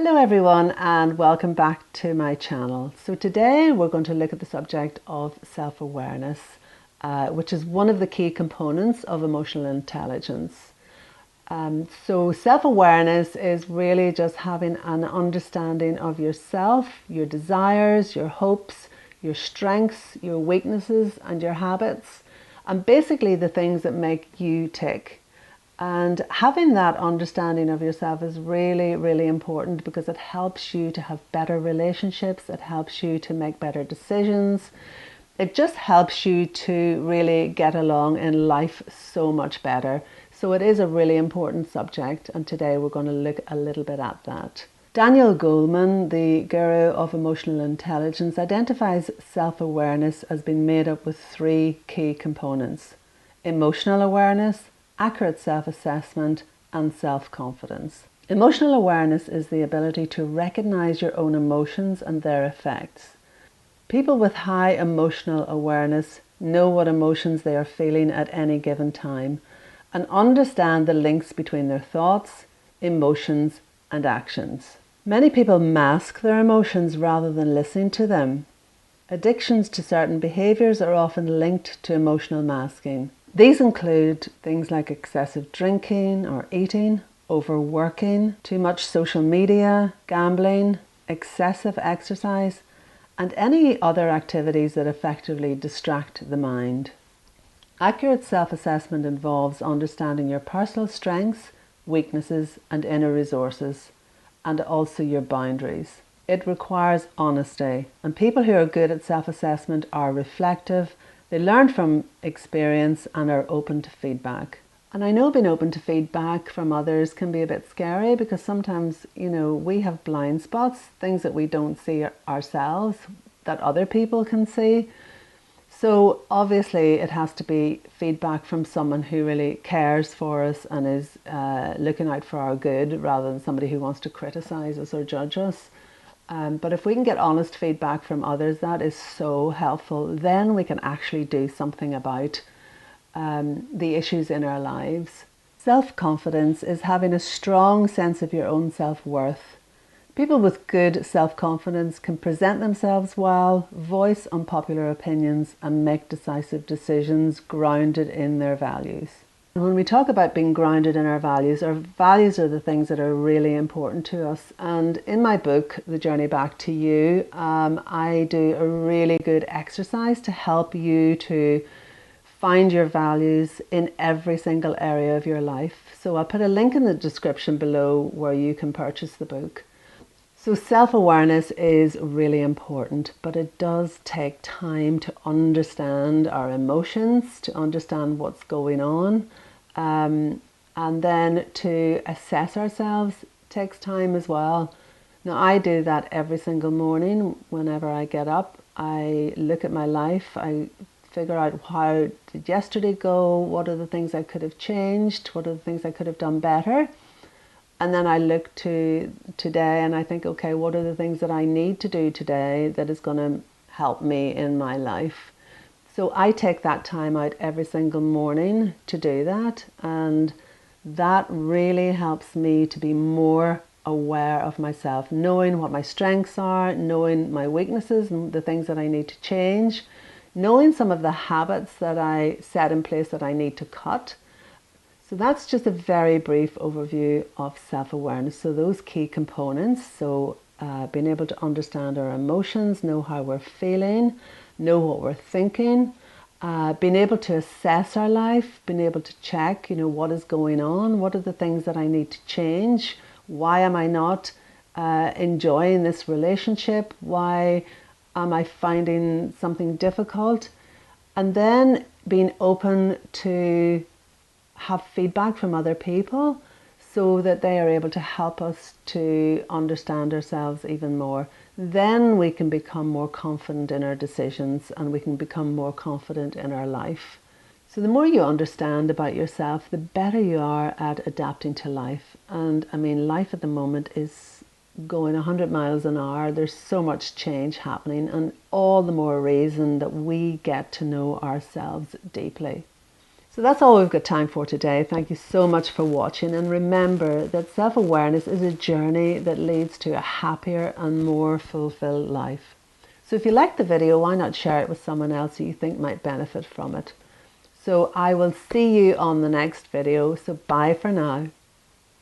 Hello everyone and welcome back to my channel. So today we're going to look at the subject of self-awareness, which is one of the key components of emotional intelligence. So self-awareness is really just having an understanding of yourself, your desires, your hopes, your strengths, your weaknesses and your habits, and basically the things that make you tick. And having that understanding of yourself is really, really important because it helps you to have better relationships. It helps you to make better decisions. It just helps you to really get along in life so much better. So it is a really important subject, and today we're going to look a little bit at that. Daniel Goleman, the guru of emotional intelligence, identifies self-awareness as being made up with three key components: emotional awareness, accurate self-assessment, and self-confidence. Emotional awareness is the ability to recognize your own emotions and their effects. People with high emotional awareness know what emotions they are feeling at any given time and understand the links between their thoughts, emotions, and actions. Many people mask their emotions rather than listening to them. Addictions to certain behaviors are often linked to emotional masking. These include things like excessive drinking or eating, overworking, too much social media, gambling, excessive exercise, and any other activities that effectively distract the mind. Accurate self-assessment involves understanding your personal strengths, weaknesses, and inner resources, and also your boundaries. It requires honesty, and people who are good at self-assessment are reflective. They learn from experience and are open to feedback. And I know being open to feedback from others can be a bit scary because sometimes, we have blind spots, things that we don't see ourselves that other people can see. So obviously it has to be feedback from someone who really cares for us and is looking out for our good rather than somebody who wants to criticize us or judge us. But if we can get honest feedback from others, that is so helpful. Then we can actually do something about the issues in our lives. Self-confidence is having a strong sense of your own self-worth. People with good self-confidence can present themselves well, voice unpopular opinions, and make decisive decisions grounded in their values. When we talk about being grounded in our values are the things that are really important to us. And in my book, The Journey Back to You, I do a really good exercise to help you to find your values in every single area of your life. So I'll put a link in the description below where you can purchase the book. So self-awareness is really important, but it does take time to understand our emotions, to understand what's going on, and then to assess ourselves takes time as well. Now I do that every single morning. Whenever I get up, I look at my life, I figure out how did yesterday go, what are the things I could have changed, what are the things I could have done better. And then I look to today and I think, okay, what are the things that I need to do today that is going to help me in my life? So I take that time out every single morning to do that. And that really helps me to be more aware of myself, knowing what my strengths are, knowing my weaknesses and the things that I need to change, knowing some of the habits that I set in place that I need to cut. So that's just a very brief overview of self-awareness. So those key components, being able to understand our emotions, know how we're feeling, know what we're thinking, being able to assess our life, being able to check, what is going on, what are the things that I need to change, why am I not enjoying this relationship, why am I finding something difficult, and then being open to have feedback from other people so that they are able to help us to understand ourselves even more. Then we can become more confident in our decisions and we can become more confident in our life. So the more you understand about yourself, the better you are at adapting to life. And I mean, life at the moment is going 100 miles an hour. There's so much change happening, and all the more reason that we get to know ourselves deeply. So that's all we've got time for today. Thank you so much for watching, and remember that self-awareness is a journey that leads to a happier and more fulfilled life. So if you liked the video, why not share it with someone else who you think might benefit from it? So I will see you on the next video. So bye for now.